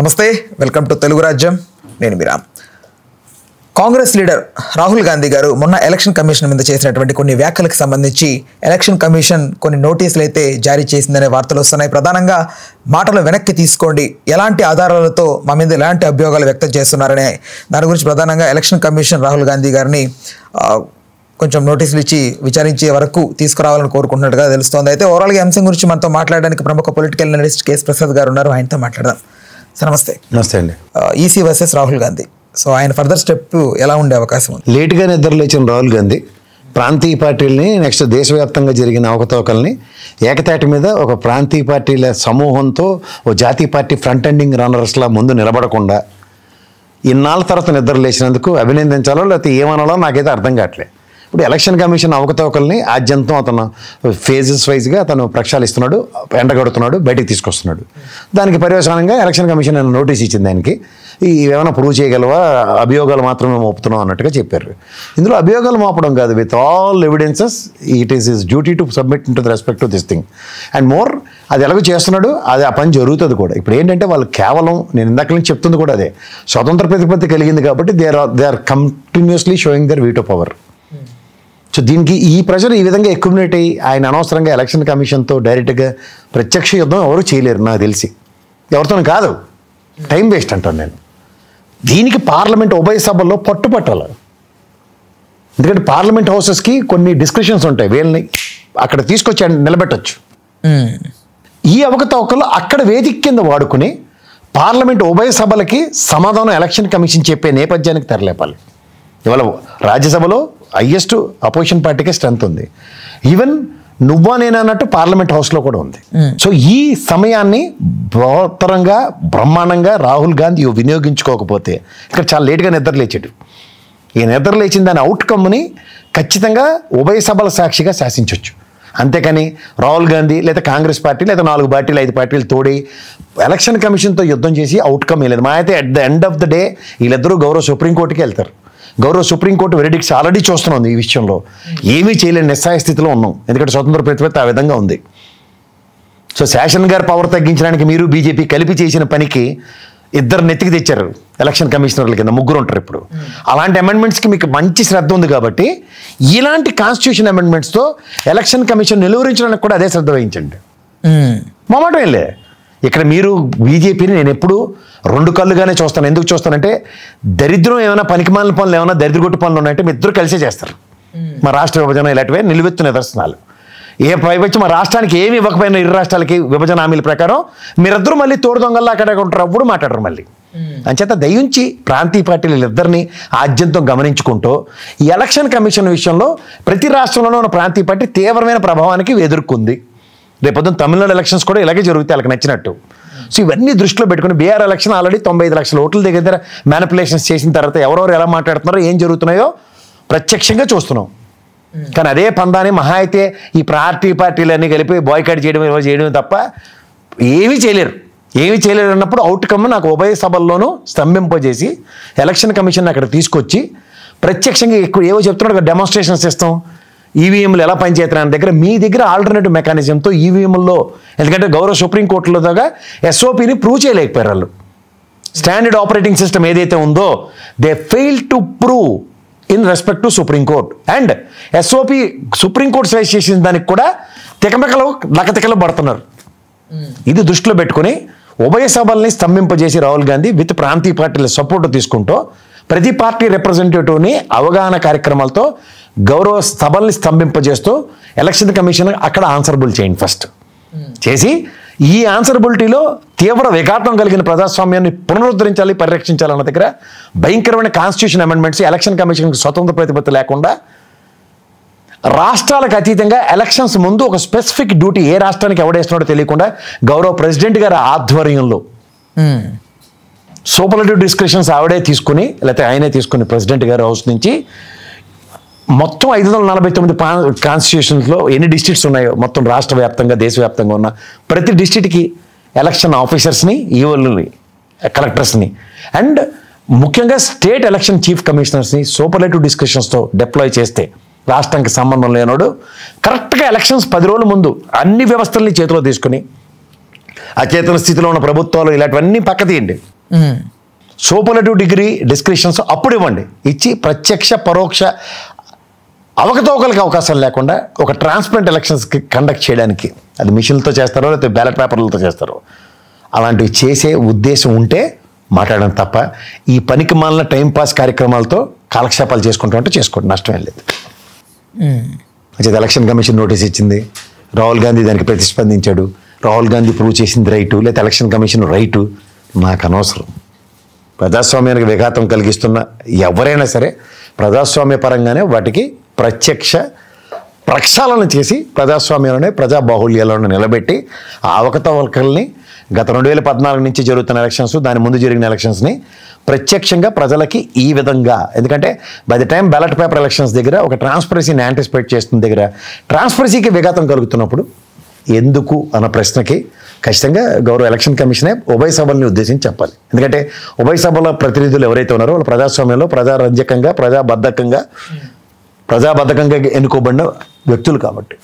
నమస్తే, welcome to Telugu రాజ్యం. నేను మీరామ్. కాంగ్రెస్ లీడర్ రాహుల్ గాంధీ గారు మొన్న ఎలక్షన్ కమిషన్ మీద చేసినటువంటి కొన్ని వ్యాఖ్యలకు సంబంధించి ఎలక్షన్ కమిషన్ కొన్ని నోటీసులు అయితే జారీ చేసిందనే వార్తలు వస్తున్నాయి. ప్రధానంగా మాటలు వెనక్కి తీసుకోండి, ఎలాంటి ఆధారాలతో మా మీద ఎలాంటి అభియోగాలు వ్యక్తం చేస్తున్నారనే దాని గురించి ప్రధానంగా ఎలక్షన్ కమిషన్ రాహుల్ గాంధీ గారిని కొంచెం నోటీసులు ఇచ్చి విచారించే వరకు తీసుకురావాలని కోరుకుంటున్నట్టుగా తెలుస్తోంది. అయితే ఓవరాల్గా అంశం గురించి మనతో మాట్లాడడానికి ప్రముఖ పొలిటికల్ అనలిస్ట్ కేఎస్ ప్రసాద్ గారు ఉన్నారు. ఆయనతో మాట్లాడదాం. సార్ నమస్తే. నమస్తే అండి. EC versus Rahul Gandhi, so ఆయన ఫర్దర్ స్టెప్ ఎలా ఉండే అవకాశం ఉంది? లేటుగా నిద్రలేచిన రాహుల్ గాంధీ ప్రాంతీయ పార్టీలని, నెక్స్ట్ దేశవ్యాప్తంగా జరిగిన అవకతవకల్ని ఏకతాటి మీద ఒక ప్రాంతీయ పార్టీల సమూహంతో ఓ జాతీయ పార్టీ ఫ్రంట్ ఎండింగ్ రన్నర్స్లా ముందు నిలబడకుండా ఇన్నాళ్ళ తర్వాత నిద్రలేసినందుకు అభినందించాలో లేకపోతే ఏమనాలో నాకైతే అర్థం కావట్లేదు. ఇప్పుడు ఎలక్షన్ కమిషన్ అవకతవకల్ని ఆద్యంతం అతను ఫేజెస్ వైజ్గా అతను ప్రక్షాళిస్తున్నాడు, ఎండగడుతున్నాడు, బయటికి తీసుకొస్తున్నాడు. దానికి పర్యవసానంగా ఎలక్షన్ కమిషన్ నోటీస్ ఇచ్చింది. దానికి ఏమైనా ప్రూవ్ చేయగలవా, అభియోగాలు మాత్రమే మోపుతున్నాం అన్నట్టుగా చెప్పారు. ఇందులో అభియోగాలు మోపడం కాదు, with all evidences it is his duty to submit in to the respect to this thing and more. అది ఎలాగో చేస్తున్నాడు, అది ఆ పని జరుగుతుంది కూడా. ఇప్పుడు ఏంటంటే వాళ్ళు కేవలం, నేను ఇందాక నుంచి చెప్తుంది కూడా అదే, స్వతంత్ర ప్రతిపత్తి కలిగింది కాబట్టి they are continuously showing their veto power. So దీనికి ఈ ప్రెషర్ ఈ విధంగా అక్యుములేట్ అయ్యి ఆయన అనవసరంగా ఎలక్షన్ కమిషన్తో డైరెక్ట్గా ప్రత్యక్ష యుద్ధం ఎవరు చేయలేరు నాకు తెలిసి, ఎవరితో కాదు, టైం వేస్ట్ అంటాను నేను. దీనికి పార్లమెంట్ ఉభయ సభల్లో పట్టుపట్టాలి. ఎందుకంటే పార్లమెంట్ హౌసెస్కి కొన్ని డిస్కషన్స్ ఉంటాయి, వీళ్ళని అక్కడ తీసుకొచ్చి నిలబెట్టచ్చు. ఈ అవకతవకలు అక్కడ వేదిక కింద వాడుకుని పార్లమెంట్ ఉభయ సభలకి సమాధానం ఎలక్షన్ కమిషన్ చెప్పే నేపథ్యానికి తెరలేపాలి. ఇవాళ రాజ్యసభలో హైయెస్ట్ అపోజిషన్ పార్టీకే స్ట్రెంత్ ఉంది. ఈవెన్ నువ్వా నేను అన్నట్టు పార్లమెంట్ హౌస్లో కూడా ఉంది. సో ఈ సమయాన్ని బృహత్తరంగా బ్రహ్మాండంగా రాహుల్ గాంధీ వినియోగించుకోకపోతే ఇక్కడ చాలా లేట్గా నిద్రలేచాడు. ఈ నిద్రలేచిన దాని అవుట్కమ్ని ఖచ్చితంగా ఉభయ సభల సాక్షిగా శాసించవచ్చు. అంతేకాని రాహుల్ గాంధీ లేదా కాంగ్రెస్ పార్టీ లేదా 4 పార్టీలు 5 పార్టీలు తోడి ఎలక్షన్ కమిషన్తో యుద్ధం చేసి అవుట్కమ్ లేదు. మా అయితే at the end of the day వీళ్ళిద్దరూ గౌరవ సుప్రీంకోర్టుకి వెళ్తారు. గౌరవ సుప్రీంకోర్టు వెరిడిక్ట్స్ ఆల్రెడీ చూస్తున్నాం. ఈ విషయంలో ఏమీ చేయలేని నిస్సహాయ స్థితిలో ఉన్నాం, ఎందుకంటే స్వతంత్ర ప్రతిపత్తి ఆ విధంగా ఉంది. సో శాసన్ గారి పవర్ తగ్గించడానికి మీరు బీజేపీ కలిపి చేసిన పనికి ఇద్దరు నెత్తికి తెచ్చారు ఎలక్షన్ కమిషనర్ల కింద, 3 ఉంటారు ఇప్పుడు. అలాంటి అమెండ్మెంట్స్కి మీకు మంచి శ్రద్ధ ఉంది కాబట్టి ఇలాంటి కాన్స్టిట్యూషన్ అమెండ్మెంట్స్తో ఎలక్షన్ కమిషన్ నిలువరించడానికి కూడా అదే శ్రద్ధ వహించండి. మొమాటం ఏం లే. ఇక్కడ మీరు బీజేపీని నేను ఎప్పుడు 2 కళ్ళుగానే చూస్తాను. ఎందుకు చూస్తానంటే దరిద్రం ఏమైనా పనికిమాలిన పనులు ఏమైనా దరిద్రగొట్టు పనులు ఉన్నాయంటే మీ ఇద్దరు కలిసే చేస్తారు. మా రాష్ట్ర విభజన ఇలాంటివే నిలువెత్తు నిదర్శనాలు. ఏ పైవచ్చి మా రాష్ట్రానికి ఏమి ఇవ్వకపోయినా ఇరు రాష్ట్రాలకి విభజన హామీల ప్రకారం మీరిద్దరూ మళ్ళీ తోడు దొంగల్లా అక్కడ ఉంటారు, అప్పుడు మాట్లాడరు మళ్ళీ. అంచేత దయించి ప్రాంతీయ పార్టీలు ఇద్దరిని ఆద్యంతం గమనించుకుంటూ ఈ ఎలక్షన్ కమిషన్ విషయంలో ప్రతి రాష్ట్రంలోనూ ఉన్న ప్రాంతీయ పార్టీ తీవ్రమైన ప్రభావానికి ఎదుర్కొంది. రేపొద్దున తమిళనాడు ఎలక్షన్స్ కూడా ఇలాగే జరుగుతాయి వాళ్ళకి నచ్చినట్టు. సో ఇవన్నీ దృష్టిలో పెట్టుకుని బీహార్ ఎలక్షన్ ఆల్రెడీ 95 లక్షల ఓట్ల దగ్గర మ్యానిపులేషన్స్ చేసిన తర్వాత ఎవరెవరు ఎలా మాట్లాడుతున్నారో ఏం జరుగుతున్నాయో ప్రత్యక్షంగా చూస్తున్నాం. కానీ అదే పందాన్ని మహా అయితే ఈ పార్టీలన్నీ కలిపి బాయ్కాట్ చేయడం తప్ప ఏమీ చేయలేరు. అన్నప్పుడు అవుట్కమ్ నాకు ఉభయ సభల్లోనూ స్తంభింపజేసి ఎలక్షన్ కమిషన్ అక్కడ తీసుకొచ్చి ప్రత్యక్షంగా ఎక్కువ ఏవో చెప్తున్నాడు, డెమాన్స్ట్రేషన్స్ ఇస్తాం, ఈవీఎంలు ఎలా పనిచేస్తున్నాయి దగ్గర మీ దగ్గర ఆల్టర్నేటివ్ మెకానిజంతో ఈవీఎంల్లో, ఎందుకంటే గౌరవ సుప్రీంకోర్టులో దాకా ఎస్ఓపిని ప్రూవ్ చేయలేకపోయారు వాళ్ళు. స్టాండర్డ్ ఆపరేటింగ్ సిస్టమ్ ఏదైతే ఉందో they fail to prove in respect to supreme court. And SOP supreme court size చేసిన దానికి కూడా లకతికలు పడుతున్నారు. ఇది దృష్టిలో పెట్టుకుని ఉభయ సభల్ని స్తంభింపజేసి రాహుల్ గాంధీ విత్ ప్రాంతీయ పార్టీల సపోర్ట్ తీసుకుంటూ ప్రతి పార్టీ రిప్రజెంటేటివ్ని అవగాహన కార్యక్రమాలతో గౌరవ సభల్ని స్తంభింపజేస్తూ ఎలక్షన్ కమిషన్ అక్కడ ఆన్సరబుల్ చేయండి ఫస్ట్ చేసి ఈ ఆన్సరబిలిటీలో తీవ్ర విఘాతం కలిగిన ప్రజాస్వామ్యాన్ని పునరుద్ధరించాలి, పరిరక్షించాలన్న దగ్గర భయంకరమైన కాన్స్టిట్యూషన్ అమెండ్మెంట్స్, ఎలక్షన్ కమిషన్కి స్వతంత్ర ప్రతిపత్తి లేకుండా రాష్ట్రాలకు అతీతంగా ఎలక్షన్స్ ముందు ఒక స్పెసిఫిక్ డ్యూటీ ఏ రాష్ట్రానికి ఎవడేస్తున్నాడో తెలియకుండా గౌరవ ప్రెసిడెంట్ గారి ఆధ్వర్యంలో సూపర్లేటివ్ డిస్కషన్స్ ఆవిడే తీసుకుని లేకపోతే ఆయనే తీసుకుని ప్రెసిడెంట్ గారి హౌస్ నుంచి మొత్తం 549 కాన్స్టిట్యూషన్స్లో ఎన్ని డిస్ట్రిక్ట్స్ ఉన్నాయో మొత్తం రాష్ట్ర వ్యాప్తంగా దేశవ్యాప్తంగా ఉన్న ప్రతి డిస్ట్రిక్ట్కి ఎలక్షన్ ఆఫీసర్స్ని, ఈఓల్ని, కలెక్టర్స్ని అండ్ ముఖ్యంగా స్టేట్ ఎలక్షన్ చీఫ్ కమిషనర్స్ని సూపర్లేటివ్ డిస్కషన్స్తో డిప్లాయ్ చేస్తే రాష్ట్రానికి సంబంధం లేనోడు కరెక్ట్గా ఎలక్షన్స్ 10 రోజుల ముందు అన్ని వ్యవస్థల్ని చేతిలో తీసుకుని అచేతన స్థితిలో ఉన్న ప్రభుత్వాలు ఇలాంటివన్నీ పక్క తీయండి. సూపర్లేటివ్ డిగ్రీ డిస్క్రిప్షన్స్ అప్పుడు ఇవ్వండి. ఇచ్చి ప్రత్యక్ష పరోక్ష అవకతవకలకు అవకాశం లేకుండా ఒక ట్రాన్స్పరెంట్ ఎలక్షన్స్కి కండక్ట్ చేయడానికి, అది మిషన్లతో చేస్తారో లేకపోతే బ్యాలెట్ పేపర్లతో చేస్తారో, అలాంటివి చేసే ఉద్దేశం ఉంటే మాట్లాడడం తప్ప ఈ పనికి మాలిన టైంపాస్ కార్యక్రమాలతో కాలక్షేపాలు చేసుకుంటామంటే చేసుకోండి, నష్టమేం లేదు. అయితే ఎలక్షన్ కమిషన్ నోటీస్ ఇచ్చింది, రాహుల్ గాంధీ దానికి ప్రతిస్పందించాడు, రాహుల్ గాంధీ ప్రూవ్ చేసింది రైటు, లేకపోతే ఎలక్షన్ కమిషన్ రైటు, నాకు అనవసరం. ప్రజాస్వామ్యానికి విఘాతం కలిగిస్తున్న ఎవరైనా సరే ప్రజాస్వామ్య పరంగానే వాటికి ప్రత్యక్ష ప్రక్షాళన చేసి ప్రజాస్వామ్యంలోనే ప్రజా బాహుళ్యాలను నిలబెట్టి ఆ అవకతవకల్ని గత 2014 నుంచి జరుగుతున్న ఎలక్షన్స్, దాని ముందు జరిగిన ఎలక్షన్స్ని ప్రత్యక్షంగా ప్రజలకి ఈ విధంగా, ఎందుకంటే by the time ballot paper elections దగ్గర ఒక ట్రాన్స్పరసీని యాంటిసిపేట్ చేస్తున్న దగ్గర ట్రాన్స్పరసీకి విఘాతం కలుగుతున్నప్పుడు ఎందుకు అన్న ప్రశ్నకి ఖచ్చితంగా గౌరవ ఎలక్షన్ కమిషనే ఉభయ సభల్ని ఉద్దేశించి చెప్పాలి. ఎందుకంటే ఉభయ సభల ప్రతినిధులు ఎవరైతే ఉన్నారో వాళ్ళు ప్రజాస్వామ్యంలో ప్రజారంజకంగా ప్రజాబద్ధకంగా ఎన్నుకోబడిన వ్యక్తులు కాబట్టి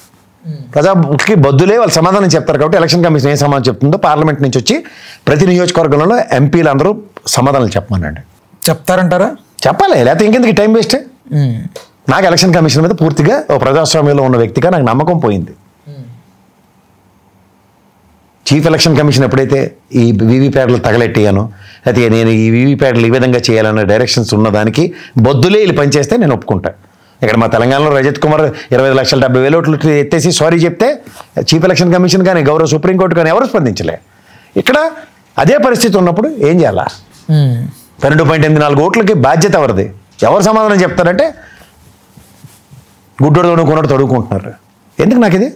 ప్రజాకి బద్దులే వాళ్ళు సమాధానం చెప్తారు. కాబట్టి ఎలక్షన్ కమిషన్ ఏం సమాధానం చెప్తుందో పార్లమెంట్ నుంచి వచ్చి ప్రతి నియోజకవర్గంలో ఎంపీలు అందరూ సమాధానం చెప్పమనండి. చెప్తారంటారా? చెప్పాలి, లేకపోతే ఇంకెందుకు టైం వేస్ట్. నాకు ఎలక్షన్ కమిషన్ మీద పూర్తిగా ఓ ప్రజాస్వామ్యంలో ఉన్న వ్యక్తిగా నాకు నమ్మకం పోయింది. చీఫ్ ఎలక్షన్ కమిషన్ ఎప్పుడైతే ఈ వీవీప్యాడ్లు తగలెట్టానో, అయితే నేను ఈ వీవీప్యాడ్లు ఈ విధంగా చేయాలన్న డైరెక్షన్స్ ఉన్నదానికి బొద్దులే వీళ్ళు పనిచేస్తే నేను ఒప్పుకుంటా. ఇక్కడ మా తెలంగాణలో రజత్ కుమార్ 25,70,000 ఓట్లు ఎత్తేసి సారీ చెప్తే చీఫ్ ఎలక్షన్ కమిషన్ కానీ గౌరవ సుప్రీంకోర్టు కానీ ఎవరు స్పందించలే. ఇక్కడ అదే పరిస్థితి ఉన్నప్పుడు ఏం చేయాలా? 12.84 ఓట్లకి బాధ్యత ఎవరిది? ఎవరు సమాధానం చెప్తారంటే గుడ్డోడు తొడుగుకున్నాడు తొడుగుకుంటున్నారు. ఎందుకు నాకు ఇది?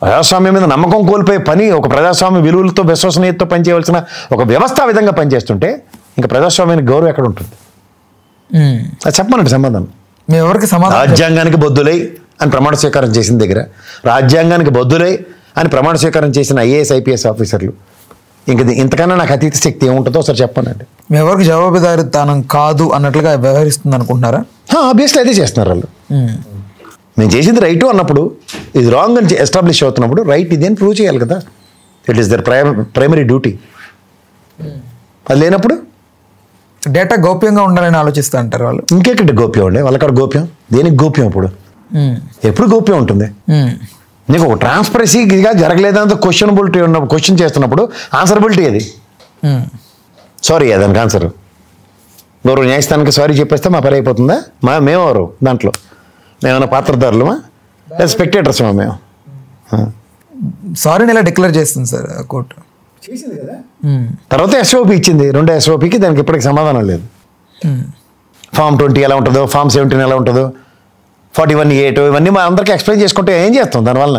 ప్రజాస్వామ్యం మీద నమ్మకం కోల్పోయే పని, ఒక ప్రజాస్వామ్య విలువలతో విశ్వసనీయతతో పనిచేయవలసిన ఒక వ్యవస్థ ఆ విధంగా పనిచేస్తుంటే ఇంకా ప్రజాస్వామ్యానికి గౌరవం ఎక్కడ ఉంటుంది? అది చెప్పమనండి సమాధానం. మేము ఎవరికి సమాధానం? రాజ్యాంగానికి బొద్దులై అని ప్రమాణ స్వీకారం చేసిన దగ్గర, రాజ్యాంగానికి బొద్దులై అని ప్రమాణ స్వీకారం చేసిన ఐఏఎస్ ఐపీఎస్ ఆఫీసర్లు ఇంక ఇంతకన్నా నాకు అతీత శక్తి ఏముంటుందో ఒకసారి చెప్పనండి. మేము ఎవరికి జవాబుదారీతనం కాదు అన్నట్లుగా వ్యవహరిస్తుంది అనుకుంటున్నారా? ఆబ్వియస్లీ అదే చేస్తున్నారు వాళ్ళు. నేను చేసింది రైటు అన్నప్పుడు, ఇది రాంగ్ అని ఎస్టాబ్లిష్ అవుతున్నప్పుడు రైట్ ఇది అని ప్రూవ్ చేయాలి కదా. It is their primary duty. అది లేనప్పుడు డేటా గోప్యంగా ఉండాలని ఆలోచిస్తూ అంటారు వాళ్ళు. ఇంకెక్కడ గోప్యం ఉండే వాళ్ళక్కడ గోప్యం? దేనికి గోప్యం? అప్పుడు ఎప్పుడు గోప్యం ఉంటుంది? నీకు ఒక ట్రాన్స్పరెన్సీగా జరగలేదంత క్వశ్చనబిలిటీ ఉన్న క్వశ్చన్ చేస్తున్నప్పుడు ఆన్సరబిలిటీ అది. సారీ దానికి ఆన్సర్ గౌరవ న్యాయస్థానానికి సారీ చెప్పేస్తే మా పని అయిపోతుందా? మేమెవరు దాంట్లో? మేమన్నా పాత్రదారులమా లేదా స్పెక్టేటర్స్మా? మేము సారీని ఎలా డిక్లేర్ చేస్తుంది సార్ కోర్టు? చేసింది కదా. తర్వాత ఎస్ఓపి ఇచ్చింది, 2 ఎస్ఓపికి దానికి ఇప్పటికి సమాధానం లేదు. ఫామ్ 20 ఎలా ఉంటుందో, ఫామ్ 17 ఎలా ఉంటుందో, 41A ఇవన్నీ మా అందరికీ ఎక్స్ప్లెయిన్ చేసుకుంటే ఏం చేస్తాం దానివల్ల?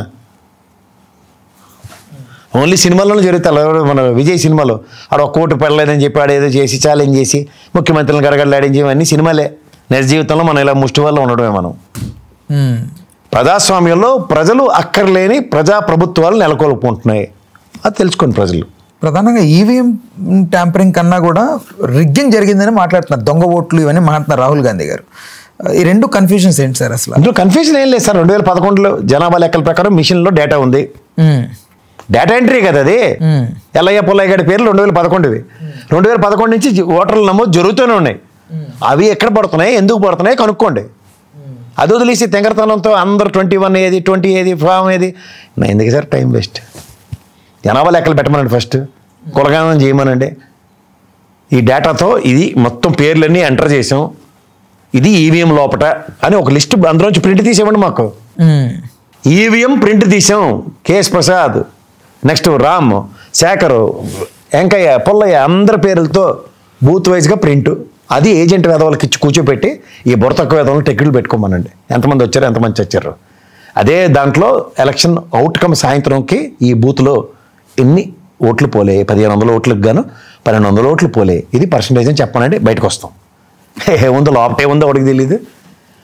ఓన్లీ సినిమాల్లోనే జరుగుతాయి. మన విజయ్ సినిమాలో ఆడ ఒక కోటు పడలేదని చెప్పి ఆడేదో చేసి ఛాలెంజ్ చేసి ముఖ్యమంత్రులను గడగడలాడించి ఇవన్నీ సినిమాలే. నిజ జీవితంలో మనం ఇలా ముష్టి వల్ల ఉండడమే. మనం ప్రజాస్వామ్యంలో ప్రజలు అక్కర్లేని ప్రభుత్వాలు నెలకొల్పుకుంటున్నాయి. అది తెలుసుకోండి ప్రజలు. ప్రధానంగా ఈవీఎం ట్యాంపరింగ్ కన్నా కూడా రిగ్గింగ్ జరిగిందని మాట్లాడుతున్నారు, దొంగ ఓట్లు ఇవన్నీ మాట్లాడుతున్నారు రాహుల్ గాంధీ గారు. ఈ రెండు కన్ఫ్యూజన్స్ ఏంటి సార్ అసలు? అందులో కన్ఫ్యూజన్ ఏం లేదు సార్. 2011లో జనాభా లెక్కల ప్రకారం మిషన్లో డేటా ఉంది. డేటా ఎంట్రీ కదా అది. ఎల్లయ్య పుల్లయ్య గారి పేర్లు 2011వి. 2011 నుంచి ఓటర్ల నమోదు జరుగుతూనే ఉన్నాయి. అవి ఎక్కడ పడుతున్నాయి, ఎందుకు పడుతున్నాయి కనుక్కోండి. అది వదిలేసి తెంగరతనంతో అందరూ 21 ఏది 20 ఏది ఫామ్ ఏది నా ఎందుకు సార్ టైం వేస్ట్? జనాభా లెక్కలు పెట్టమనండి, ఫస్ట్ కులగానం చేయమనండి. ఈ డేటాతో ఇది మొత్తం పేర్లన్నీ ఎంటర్ చేసాం, ఇది ఈవీఎం లోపట అని ఒక లిస్ట్ అందులోంచి ప్రింట్ తీసేవ్వండి మాకు. ఈవీఎం ప్రింట్ తీసాం, కేఎస్ ప్రసాద్, నెక్స్ట్ రామ్, శేఖర్, వెంకయ్య, పుల్లయ్య అందరి పేర్లతో బూత్ వైజ్గా ప్రింట్. అది ఏజెంట్ వేదవాళ్ళకి ఇచ్చి కూర్చోపెట్టి ఈ బుర్రతక్కువ వేదవాళ్ళని టెక్నికల్ పెట్టుకోమనండి. ఎంతమంది వచ్చారు, ఎంతమంది చచ్చారు. అదే దాంట్లో ఎలక్షన్ అవుట్కమ్ సాయంత్రంకి ఈ బూత్లో ఎన్ని ఓట్లు పోలే, 1500 ఓట్లకు గాను 1200 ఓట్లు పోలే, ఇది పర్సంటేజ్ అని చెప్పనండి. బయటకు వస్తాం. ఏముందో లోపట ఏముందో వాడికి తెలియదు.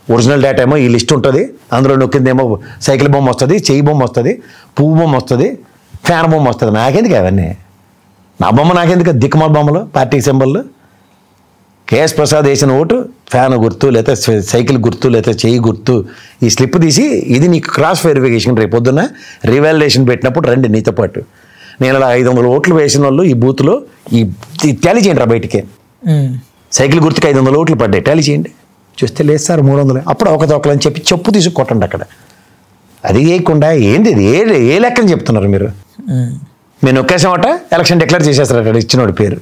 ఒరిజినల్ డేటా ఏమో ఈ లిస్ట్ ఉంటుంది, అందులో నొక్కిందేమో సైకిల్ బొమ్మ వస్తుంది, చెయ్యి బొమ్మ వస్తుంది, పువ్వు బొమ్మ వస్తుంది, ఫ్యాన్ బొమ్మ వస్తుంది. నాకెందుకు అవన్నీ? నా బొమ్మ నాకెందుకు? దిక్కుమాల బొమ్మలు, పార్టీ సింబల్. కేఎస్ ప్రసాద్ వేసిన ఓటు ఫ్యాన్ గుర్తు లేకపోతే సైకిల్ గుర్తు లేకపోతే చెయ్యి గుర్తు ఈ స్లిప్ తీసి ఇది నీకు క్రాస్ వెరిఫికేషన్ రేపు పొద్దున్న రివాల్యుయేషన్ పెట్టినప్పుడు రండి నీతో పాటు. నేను అలా 500 ఓట్లు వేసిన వాళ్ళు ఈ బూత్లో ఈ టాలీ చేయండి రా బయటికి. సైకిల్ గుర్తుకి 500 ఓట్లు పడ్డాయి, టాలీ చేయండి. చూస్తే లేదు సార్ 300, అప్పుడు అవకతవకలని చెప్పి చెప్పు తీసుకు కొట్టండి అక్కడ. అది వేయకుండా ఏంది ఏ లెక్కని చెప్తున్నారు మీరు? నేను ఒకేసామట ఎలక్షన్ డిక్లేర్ చేసేస్తారట ఇచ్చినోడి పేరు.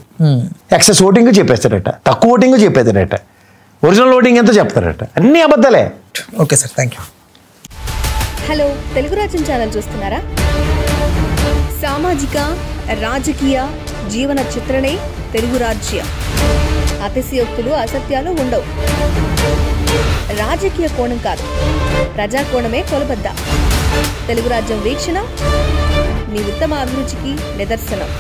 ఎక్సెస్ ఓటింగ్ చెప్పేస్తారట, తక్కువ ఓటింగ్ చెప్పేస్తారట, ఒరిజినల్ ఓటింగ్ ఎంతో చెప్తారట. అన్ని అబద్ధాలే. Okay sir, thank you. Hello, Telugu రాజ్యం ఛానల్ చూస్తున్నారా? సామాజిక రాజకీయ జీవన చిత్రణే తెలుగు రాజ్యం. అతిశయోక్తులు అసత్యాలు ఉండవు. రాజకీయ కోణం కాదు, ప్రజా కోణమే కొలబద్ద. తెలుగు రాజ్యం వీక్షణ మీ ఉత్తమ అభిరుచికి నిదర్శనం.